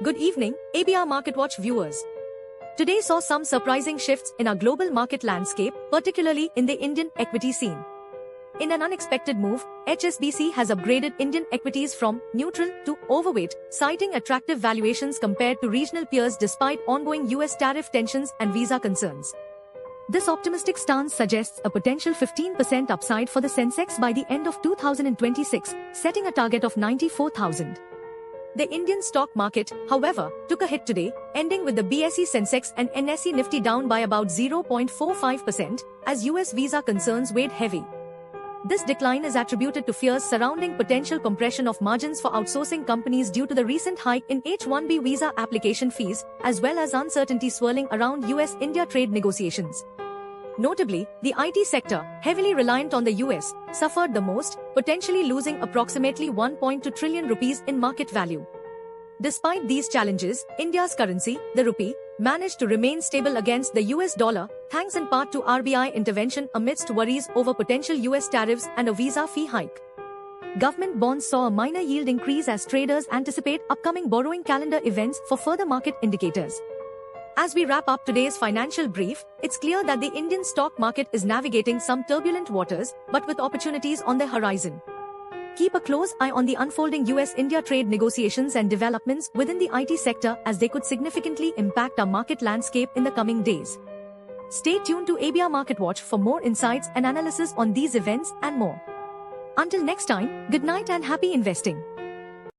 Good evening, ABR MarketWatch viewers. Today saw some surprising shifts in our global market landscape, particularly in the Indian equity scene. In an unexpected move, HSBC has upgraded Indian equities from neutral to overweight, citing attractive valuations compared to regional peers despite ongoing US tariff tensions and visa concerns. This optimistic stance suggests a potential 15% upside for the Sensex by the end of 2026, setting a target of 94,000. The Indian stock market, however, took a hit today, ending with the BSE Sensex and NSE Nifty down by about 0.45% as US visa concerns weighed heavy. This decline is attributed to fears surrounding potential compression of margins for outsourcing companies due to the recent hike in H-1B visa application fees, as well as uncertainty swirling around US-India trade negotiations. Notably, the IT sector, heavily reliant on the US, suffered the most, potentially losing approximately 1.2 trillion rupees in market value. Despite these challenges, India's currency, the rupee, managed to remain stable against the US dollar, thanks in part to RBI intervention amidst worries over potential US tariffs and a visa fee hike. Government bonds saw a minor yield increase as traders anticipate upcoming borrowing calendar events for further market indicators. As we wrap up today's financial brief, it's clear that the Indian stock market is navigating some turbulent waters, but with opportunities on the horizon. Keep a close eye on the unfolding US-India trade negotiations and developments within the IT sector as they could significantly impact our market landscape in the coming days. Stay tuned to ABR MarketWatch for more insights and analysis on these events and more. Until next time, good night and happy investing.